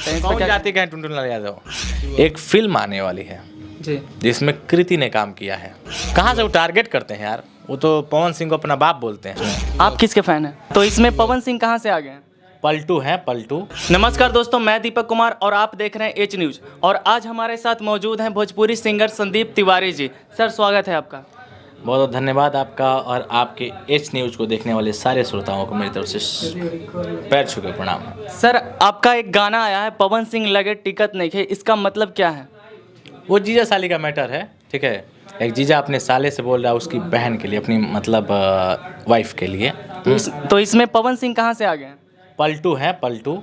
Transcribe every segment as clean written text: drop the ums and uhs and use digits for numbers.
चाहते हैं? कौन जाति का है टुनटुन लाल यादव? एक फिल्म आने वाली है जी, जिसमें कृति ने काम किया है। कहाँ से वो टारगेट करते हैं यार? वो तो पवन सिंह को अपना बाप बोलते हैं। आप किसके फैन हैं? तो इसमें पवन सिंह कहाँ से आ गए हैं? पलटू है पलटू। नमस्कार दोस्तों, मैं दीपक कुमार और आप देख रहे हैं एच न्यूज़। और आज हमारे साथ मौजूद हैं भोजपुरी सिंगर संदीप तिवारी जी। सर, स्वागत है आपका। बहुत बहुत धन्यवाद आपका और आपके एच न्यूज़ को देखने वाले सारे श्रोताओं को मेरी तरफ से पैर छू के प्रणाम है। सर, आपका एक गाना आया है, पवन सिंह लगे टिकट नहीं है, इसका मतलब क्या है? वो जीजा साली का मैटर है, ठीक है। एक जीजा अपने साले से बोल रहा है उसकी बहन के लिए, अपनी मतलब वाइफ के लिए। तो इसमें पवन सिंह कहाँ से आ गए हैं? पलटू है पलटू।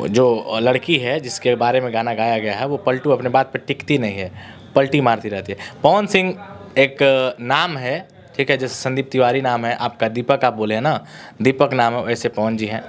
जो लड़की है जिसके बारे में गाना गाया गया है वो पलटू अपने बात पे टिकती नहीं है, पलटी मारती रहती है। पवन सिंह एक नाम है, ठीक है। जैसे संदीप तिवारी नाम है आपका, दीपक आप बोले हैं ना, दीपक नाम है, वैसे पवन जी हैं।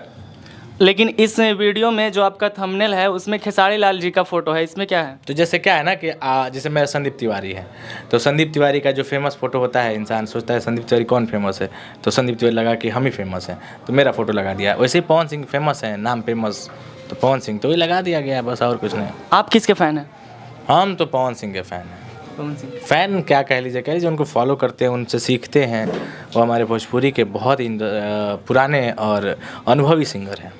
लेकिन इस वीडियो में जो आपका थंबनेल है उसमें खेसारी लाल जी का फोटो है, इसमें क्या है? तो जैसे क्या है ना कि जैसे मेरा संदीप तिवारी है, तो संदीप तिवारी का जो फेमस फोटो होता है, इंसान सोचता है संदीप तिवारी कौन फेमस है, तो संदीप तिवारी लगा कि हम ही फेमस हैं, तो मेरा फोटो लगा दिया। वैसे ही पवन सिंह फेमस है, नाम फेमस, तो पवन सिंह तो ही लगा दिया गया, बस और कुछ नहीं। आप किसके फैन हैं? हम तो पवन सिंह के फ़ैन हैं। पवन सिंह। फ़ैन क्या कह लीजिए, उनको फॉलो करते हैं, उनसे सीखते हैं। वो हमारे भोजपुरी के बहुत ही पुराने और अनुभवी सिंगर हैं।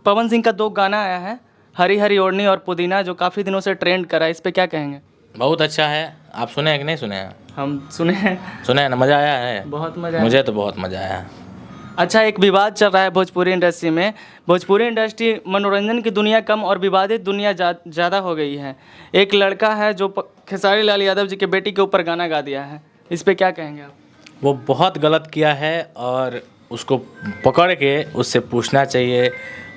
पवन सिंह का 2 गाना आया है, हरी हरी ओढ़नी और पुदीना, जो काफ़ी दिनों से ट्रेंड करा है, इस पे क्या कहेंगे? बहुत अच्छा है। आप सुने हैं कि नहीं सुने हैं? हम सुने हैं। सुने हैं ना, मज़ा आया है? बहुत मज़ा। मुझे तो बहुत मज़ा आया। अच्छा, एक विवाद चल रहा है भोजपुरी इंडस्ट्री में। भोजपुरी इंडस्ट्री मनोरंजन की दुनिया कम और विवादित दुनिया ज़्यादा हो गई है। एक लड़का है जो खेसारी लाल यादव जी के बेटी के ऊपर गाना गा दिया है, इस पे क्या कहेंगे आप? वो बहुत गलत किया है और उसको पकड़ के उससे पूछना चाहिए,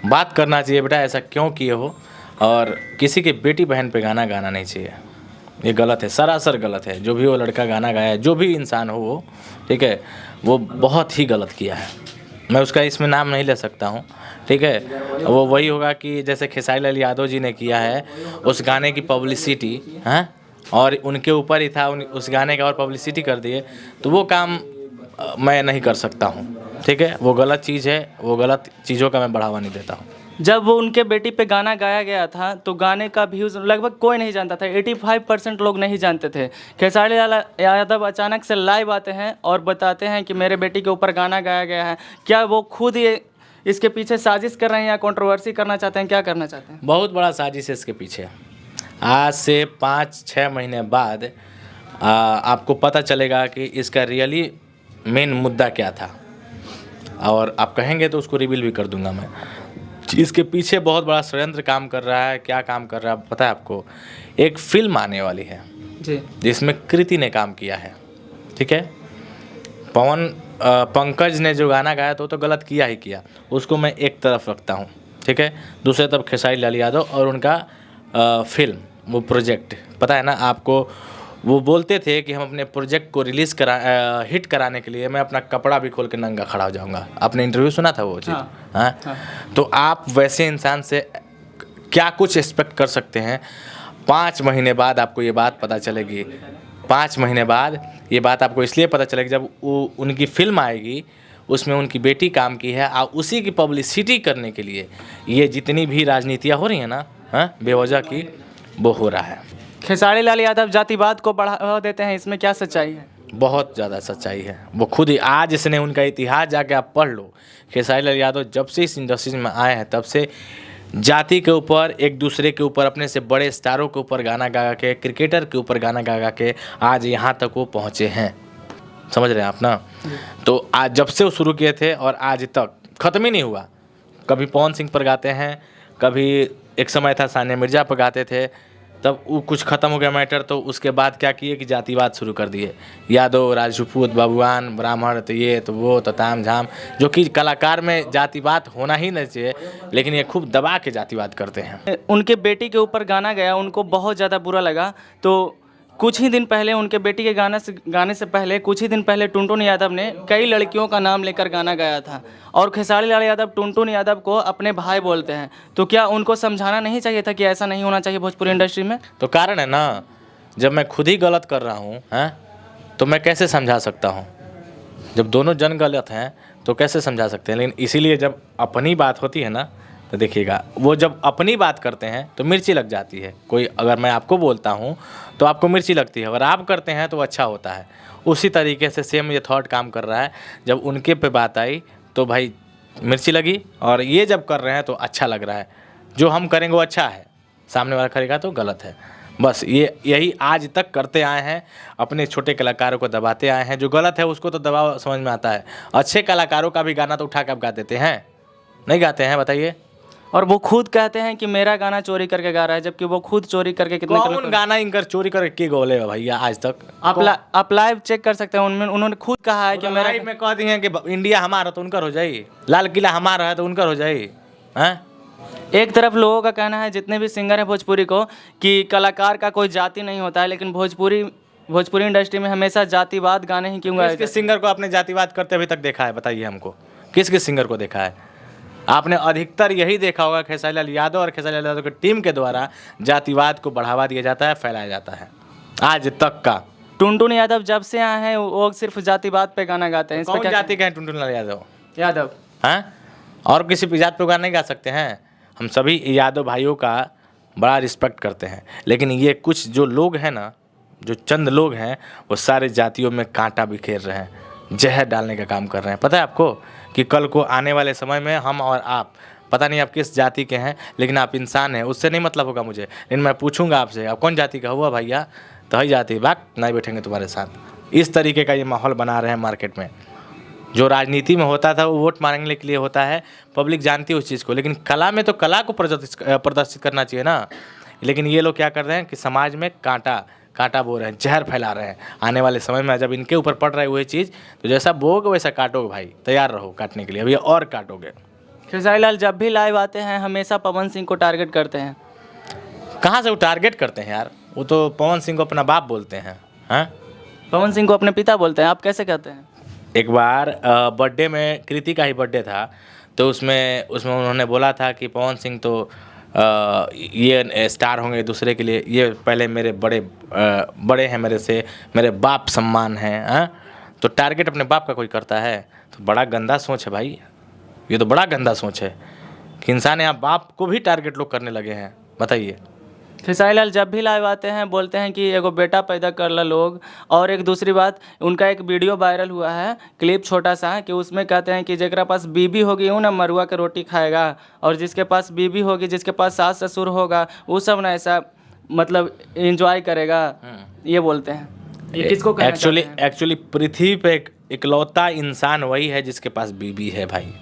बात करना चाहिए, बेटा ऐसा क्यों किए हो, और किसी के बेटी बहन पे गाना गाना नहीं चाहिए। ये गलत है, सरासर गलत है। जो भी वो लड़का गाना गाया है, जो भी इंसान हो वो, ठीक है, वो बहुत ही गलत किया है। मैं उसका इसमें नाम नहीं ले सकता हूँ, ठीक है। वो वही होगा कि जैसे खेसारी लाल यादव जी ने किया है, उस गाने की पब्लिसिटी, हाँ, और उनके ऊपर ही था, उस गाने का और पब्लिसिटी कर दिए, तो वो काम मैं नहीं कर सकता हूँ, ठीक है। वो गलत चीज़ है, वो गलत चीज़ों का मैं बढ़ावा नहीं देता हूँ। जब वो उनके बेटी पे गाना गाया गया था तो गाने का व्यूज़ लगभग कोई नहीं जानता था, 85% लोग नहीं जानते थे। खेसारी लाल यादव अचानक से लाइव आते हैं और बताते हैं कि मेरे बेटी के ऊपर गाना गाया गया है। क्या वो खुद ये इसके पीछे साजिश कर रहे हैं या कंट्रोवर्सी करना चाहते हैं, क्या करना चाहते हैं? बहुत बड़ा साजिश है इसके पीछे। आज से 5-6 महीने बाद आपको पता चलेगा कि इसका रियली मेन मुद्दा क्या था, और आप कहेंगे तो उसको रिवील भी कर दूंगा मैं। इसके पीछे बहुत बड़ा षड्यंत्र काम कर रहा है। क्या काम कर रहा है पता है आपको? एक फिल्म आने वाली है जी, जिसमें कृति ने काम किया है, ठीक है। पंकज ने जो गाना गाया तो गलत किया ही किया, उसको मैं एक तरफ रखता हूँ, ठीक है। दूसरे तरफ खेसारी लाल यादव और उनका फिल्म, वो प्रोजेक्ट, पता है ना आपको, वो बोलते थे कि हम अपने प्रोजेक्ट को रिलीज़ हिट कराने के लिए मैं अपना कपड़ा भी खोल के नंगा खड़ा हो जाऊंगा। आपने इंटरव्यू सुना था वो चीज़? हाँ। तो आप वैसे इंसान से क्या कुछ एक्सपेक्ट कर सकते हैं? 5 महीने बाद आपको ये बात पता चलेगी। 5 महीने बाद ये बात आपको इसलिए पता चलेगी जब उनकी फिल्म आएगी, उसमें उनकी बेटी काम की है, और उसी की पब्लिसिटी करने के लिए ये जितनी भी राजनीतियाँ हो रही हैं ना, हाँ, बेवजह की, वो हो रहा है। खेसारी लाल यादव जातिवाद को बढ़ावा देते हैं, इसमें क्या सच्चाई है? बहुत ज़्यादा सच्चाई है। वो खुद ही, आज इसने उनका इतिहास जाके आप पढ़ लो। खेसारी लाल यादव जब से इस इंडस्ट्री में आए हैं तब से जाति के ऊपर, एक दूसरे के ऊपर, अपने से बड़े स्टारों के ऊपर गाना गा के, क्रिकेटर के ऊपर गाना गा के आज यहाँ तक वो पहुँचे हैं। समझ रहे हैं आप ना? तो आज जब से वो शुरू किए थे और आज तक ख़त्म ही नहीं हुआ। कभी पवन सिंह पर गाते हैं, कभी एक समय था सानिया मिर्जा पर गाते थे, तब वो कुछ ख़त्म हो गया मैटर, तो उसके बाद क्या किए कि जातिवाद शुरू कर दिए। यादव, राजपूत, बबुआन, ब्राह्मण, तो ये तो वो तो ताम झाम, जो कि कलाकार में जातिवाद होना ही नहीं चाहिए, लेकिन ये खूब दबा के जातिवाद करते हैं। उनके बेटी के ऊपर गाना गया, उनको बहुत ज़्यादा बुरा लगा। तो कुछ ही दिन पहले, उनके बेटी के गाने से पहले कुछ ही दिन पहले टुनटुन यादव ने कई लड़कियों का नाम लेकर गाना गाया था, और खेसारी लाल यादव टुनटुन यादव को अपने भाई बोलते हैं। तो क्या उनको समझाना नहीं चाहिए था कि ऐसा नहीं होना चाहिए भोजपुरी इंडस्ट्री में? तो कारण है ना, जब मैं खुद ही गलत कर रहा हूँ, हैं, तो मैं कैसे समझा सकता हूँ? जब दोनों जन गलत हैं तो कैसे समझा सकते हैं? लेकिन इसीलिए जब अपनी बात होती है ना, तो देखिएगा वो जब अपनी बात करते हैं तो मिर्ची लग जाती है। कोई अगर मैं आपको बोलता हूँ तो आपको मिर्ची लगती है, अगर आप करते हैं तो अच्छा होता है। उसी तरीके से सेम ये थॉट काम कर रहा है। जब उनके पे बात आई तो भाई मिर्ची लगी, और ये जब कर रहे हैं तो अच्छा लग रहा है। जो हम करेंगे वो अच्छा है, सामने वाला करेगा तो गलत है। बस यही आज तक करते आए हैं, अपने छोटे कलाकारों को दबाते आए हैं। जो गलत है उसको तो दबाव समझ में आता है, अच्छे कलाकारों का भी गाना तो उठा के आप गा देते हैं, नहीं गाते हैं बताइए। और वो खुद कहते हैं कि मेरा गाना चोरी करके गा रहा है, जबकि वो खुद चोरी करके कितने कौन गाना इनकर चोरी करके गोले भैया आज तक? आप लाइव चेक कर सकते हैं, उनमें उन्होंने खुद कहा है कि मेरा लाइव में कह दिए कि इंडिया हमारा तो उनकर हो जाए, लाल किला हमारा है तो उनकर हो जाए। हैं? एक तरफ लोगों का कहना है, जितने भी सिंगर हैं भोजपुरी को, कि कलाकार का कोई जाति नहीं होता है, लेकिन भोजपुरी इंडस्ट्री में हमेशा जातिवाद गाने ही क्यों गाए? किस सिंगर को आपने जातिवाद करते अभी तक देखा है बताइए हमको? किस सिंगर को देखा है आपने? अधिकतर यही देखा होगा खेसारी लाल यादव और खेसारी लाल यादव की टीम के द्वारा जातिवाद को बढ़ावा दिया जाता है, फैलाया जाता है आज तक का। टुनटुन यादव जब से आए हैं वो सिर्फ जातिवाद पे गाना गाते हैं। इस पे कौन क्या जाति के हैं टुनटुन लाल यादव हैं? और किसी भी जात पे गाना नहीं गा सकते हैं? हम सभी यादव भाइयों का बड़ा रिस्पेक्ट करते हैं, लेकिन ये कुछ जो लोग हैं ना, जो चंद लोग हैं, वो सारे जातियों में कांटा बिखेर रहे हैं, जहर डालने का काम कर रहे हैं। पता है आपको कि कल को आने वाले समय में हम और आप, पता नहीं आप किस जाति के हैं, लेकिन आप इंसान हैं, उससे नहीं मतलब होगा मुझे, लेकिन मैं पूछूंगा आपसे आप कौन जाति का हुआ भैया, तो ही जाति बात नहीं बैठेंगे तुम्हारे साथ। इस तरीके का ये माहौल बना रहे हैं मार्केट में। जो राजनीति में होता था वो वोट मांगने के लिए होता है, पब्लिक जानती है उस चीज़ को, लेकिन कला में तो कला को प्रदर्शित करना चाहिए ना। लेकिन ये लोग क्या कर रहे हैं कि समाज में कांटा बो रहे हैं, जहर फैला रहे हैं। आने वाले समय में जब इनके ऊपर पड़ रहा है वही चीज़, तो जैसा बोओगे वैसा काटोगे भाई, तैयार रहो काटने के लिए, अभी और काटोगे। खेसारी लाल जब भी लाइव आते हैं हमेशा पवन सिंह को टारगेट करते हैं। कहाँ से वो टारगेट करते हैं यार? वो तो पवन सिंह को अपना बाप बोलते हैं। हाँ, पवन सिंह को अपने पिता बोलते हैं, आप कैसे कहते हैं? एक बार बर्थडे में, कृति का ही बर्थडे था, तो उसमें उन्होंने बोला था कि पवन सिंह तो ये स्टार होंगे दूसरे के लिए, ये पहले मेरे बड़े हैं मेरे से, मेरे बाप सम्मान हैं। हाँ, तो टारगेट अपने बाप का कोई करता है तो बड़ा गंदा सोच है भाई, ये तो बड़ा गंदा सोच है कि इंसान यहाँ बाप को भी टारगेट लोग करने लगे हैं, बताइए। खेसारी लाल जब भी लाइव आते हैं बोलते हैं कि एगो बेटा पैदा कर ला लोग। और एक दूसरी बात, उनका एक वीडियो वायरल हुआ है, क्लिप छोटा सा, कि उसमें कहते हैं कि जेकरा पास बीबी होगी वो ना मरुआ के रोटी खाएगा, और जिसके पास बीबी होगी, जिसके पास सास ससुर होगा, वो सब ना ऐसा मतलब एंजॉय करेगा, ये बोलते हैं। ये किसको कहना चाहते हैं? एक्चुअली पृथ्वी पे इकलौता इंसान वही है जिसके पास बीबी है भाई,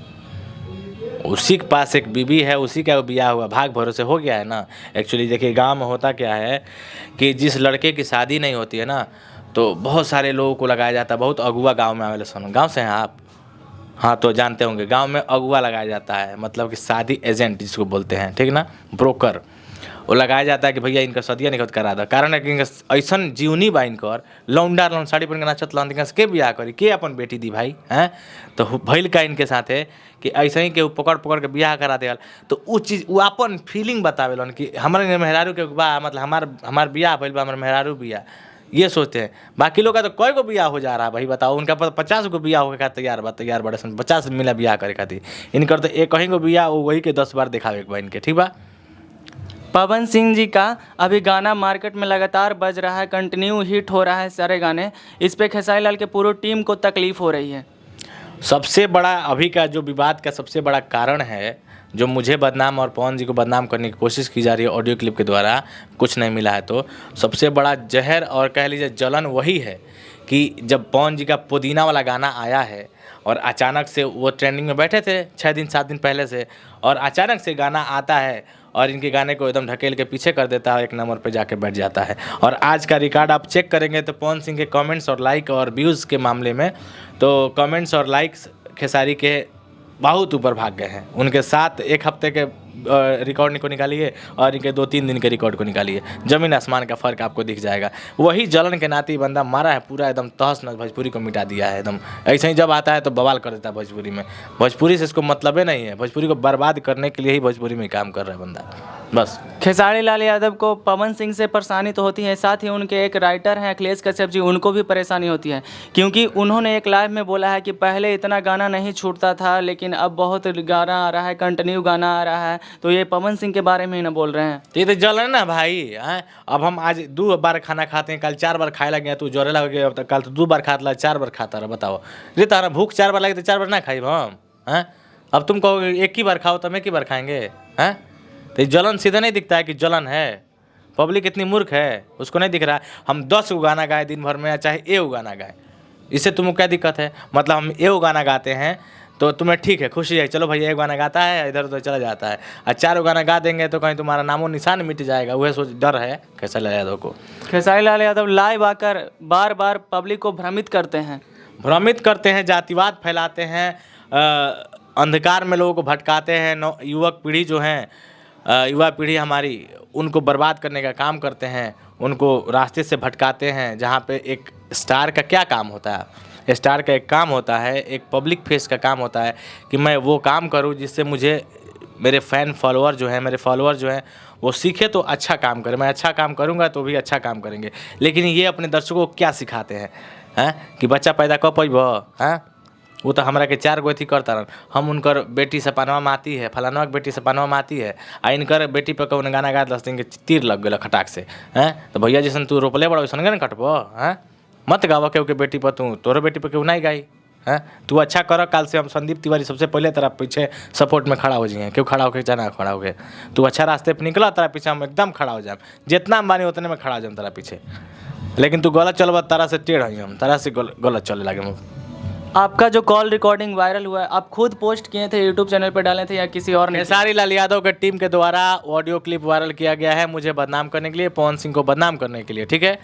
उसी के पास एक बीबी है, उसी का ब्याह हुआ, भाग भरोसे हो गया है ना। एक्चुअली देखिए गांव में होता क्या है कि जिस लड़के की शादी नहीं होती है ना, तो बहुत सारे लोगों को लगाया जाता है। बहुत अगुआ गांव में आवेले सुनो, गांव से हैं आप? हाँ, तो जानते होंगे गांव में अगुआ लगाया जाता है, मतलब कि शादी एजेंट जिसको बोलते हैं, ठीक ना, ब्रोकर। वो लगाया जाता है कि भैया इनका सदिया निकट करा दो, कारण है कि ऐसा जीवनी बा इनकर, लौंडा लौंड साड़ी पहन के नाचत लौंड के ब्याह करी, के अपन बेटी दी भाई हैं। तो भइल का इनके साथ है कि ऐसे ही के पकड़ के ब्याह करा देल, तो वो चीज़ वो अपन फीलिंग बतावेलन कि हमारे मेहरारू के बा, मतलब हमार ब्याह भइल बा, हमार मेहरारू ब्याह, ये सोचते हैं। बाकी लोग का तो कई गो ब्याह हो जा रहा है भाई, बताओ। उनका 50 गो ब्याह होकर तैयार बड़े सन, 50 मिला ब्याह करे खातिर। इनकर तो एक ही गो ब्याह वही के 10 बार दिखावे के बा इनके, ठीक बा। पवन सिंह जी का अभी गाना मार्केट में लगातार बज रहा है, कंटिन्यू हिट हो रहा है सारे गाने। इस पे खेसारी लाल के पूरी टीम को तकलीफ हो रही है। सबसे बड़ा अभी का जो विवाद का सबसे बड़ा कारण है, जो मुझे बदनाम और पवन जी को बदनाम करने की कोशिश की जा रही है ऑडियो क्लिप के द्वारा, कुछ नहीं मिला है, तो सबसे बड़ा जहर और कह लीजिए जलन वही है कि जब पवन जी का पुदीना वाला गाना आया है और अचानक से वो ट्रेंडिंग में बैठे थे 6 दिन 7 दिन पहले से, और अचानक से गाना आता है और इनके गाने को एकदम ढकेल के पीछे कर देता है, 1 नंबर पे जाके बैठ जाता है। और आज का रिकॉर्ड आप चेक करेंगे तो पवन सिंह के कमेंट्स और लाइक और व्यूज़ के मामले में, तो कमेंट्स और लाइक्स खेसारी के बहुत ऊपर भाग गए हैं। उनके साथ 1 हफ्ते के रिकॉर्ड को निकालिए और इनके 2-3 दिन के रिकॉर्ड को निकालिए, ज़मीन आसमान का फ़र्क आपको दिख जाएगा। वही जलन के नाते बंदा मारा है, पूरा एकदम तहस नहस भोजपुरी को मिटा दिया है एकदम। ऐसे ही जब आता है तो बवाल कर देता है भोजपुरी में। भोजपुरी से इसको मतलब ही नहीं है, भोजपुरी को बर्बाद करने के लिए ही भोजपुरी में काम कर रहा है बंदा। बस। खेसारी लाल यादव को पवन सिंह से परेशानी तो होती है, साथ ही उनके एक राइटर हैं अखिलेश कश्यप जी, उनको भी परेशानी होती है, क्योंकि उन्होंने एक लाइव में बोला है कि पहले इतना गाना नहीं छूटता था, लेकिन अब बहुत गाना आ रहा है, कंटिन्यू गाना आ रहा है। तो ये पवन सिंह के बारे में ही ना बोल रहे हैं। ये तो जल है ना भाई। हैं अब हम आज 2 बार खाना खाते हैं, कल 4 बार खाए लगे, तू जोरे लग गया, कल तो 2 बार खाता 4 बार खाता रहा। बताओ रे, तारा भूख 4 बार लगे तो 4 बार ना खाई हम। हैं अब तुम कहोगे एक ही बार खाओ तो हम एक ही बार खाएंगे। हैं तो जलन सीधा नहीं दिखता है कि जलन है। पब्लिक इतनी मूर्ख है, उसको नहीं दिख रहा। हम 10 गाना गाए दिन भर में, चाहे 1 गाना गाए, इससे तुमको क्या दिक्कत है? मतलब हम 1 गाना गाते हैं तो तुम्हें ठीक है, खुशी है, चलो भैया 1 गाना गाता है, इधर उधर चला जाता है। और 4 गाना गा देंगे तो कहीं तुम्हारा नामो निशान मिट जाएगा। वह सोच डर है खेसारी लाल यादव को। खेसारी लाल यादव लाइव आकर बार बार पब्लिक को भ्रमित करते हैं, जातिवाद फैलाते हैं, अंधकार में लोगों को भटकाते हैं। युवक पीढ़ी जो हैं, युवा पीढ़ी हमारी, उनको बर्बाद करने का काम करते हैं, उनको रास्ते से भटकाते हैं। जहाँ पे एक स्टार का क्या काम होता है? स्टार का एक काम होता है, एक पब्लिक फेस का काम होता है कि मैं वो काम करूं जिससे मुझे मेरे फॉलोअर जो हैं वो सीखे तो अच्छा काम करें। मैं अच्छा काम करूंगा तो भी अच्छा काम करेंगे। लेकिन ये अपने दर्शकों को क्या सिखाते हैं कि बच्चा पैदा कर पैब। हैं वो तो हमरा के 4 गो अथी करता रहन, हम उनकर बेटी से पनवा में आती है, फलानवा के बेटी से पनवा में आती है, आ इनकर बेटी पर कौन गाना गा 10 दिन के तीर लग गए खटाक से। हैं तो भैया जैसन तू रोपले बड़ा वैसन ना कटबो। हैं मत गावा केहू के बेटी पर, तोरे बेटी पर केहू नहीं गाई। हैं तू अच्छा कर, काल से हम संदीप तिवारी सबसे पहले तेरा पीछे सपोर्ट में खड़ा हो जाए। क्यों खड़ा होके जाना, खड़ा होके तू अच्छा रास्ते पर निकला, तेरा पीछे हम एकदम खड़ा हो जाए, जितना हम बानी उतने में खड़ा हो जाए तेरा पीछे। लेकिन तू गलत चलबा, तारा से टेढ़ है, हम तारा से गलत चले लगे। आपका जो कॉल रिकॉर्डिंग वायरल हुआ है, आप खुद पोस्ट किए थे, यूट्यूब चैनल पर डाले थे या किसी और ने? खेसारी लाल यादव के टीम के द्वारा ऑडियो क्लिप वायरल किया गया है, मुझे बदनाम करने के लिए, पवन सिंह को बदनाम करने के लिए। ठीक है,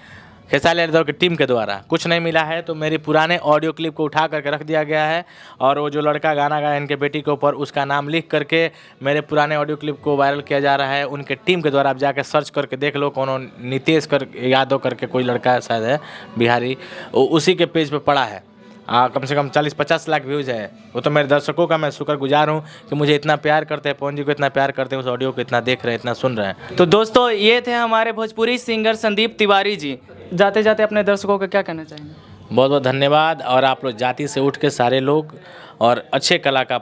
खेसारी लाल यादव की टीम के द्वारा कुछ नहीं मिला है, तो मेरे पुराने ऑडियो क्लिप को उठा करके रख दिया गया है। और वो जो लड़का गाना गाया इनके बेटी के ऊपर, उसका नाम लिख करके मेरे पुराने ऑडियो क्लिप को वायरल किया जा रहा है उनके टीम के द्वारा। आप जाकर सर्च करके देख लो, कौन नीतीश यादव करके कोई लड़का शायद है बिहारी, उसी के पेज पर पड़ा है। कम से कम 40-50 लाख व्यूज़ है। वो तो मेरे दर्शकों का मैं शुक्रगुजार हूँ कि मुझे इतना प्यार करते हैं, पवन जी को इतना प्यार करते हैं, उस ऑडियो को इतना देख रहे हैं, इतना सुन रहे हैं। तो दोस्तों, ये थे हमारे भोजपुरी सिंगर संदीप तिवारी जी। जाते जाते अपने दर्शकों को क्या कहना चाहेंगे? बहुत बहुत धन्यवाद। और आप लोग जाति से उठ के सारे लोग और अच्छे कला का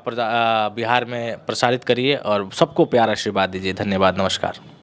बिहार में प्रसारित करिए और सबको प्यार आशीर्वाद दीजिए। धन्यवाद, नमस्कार।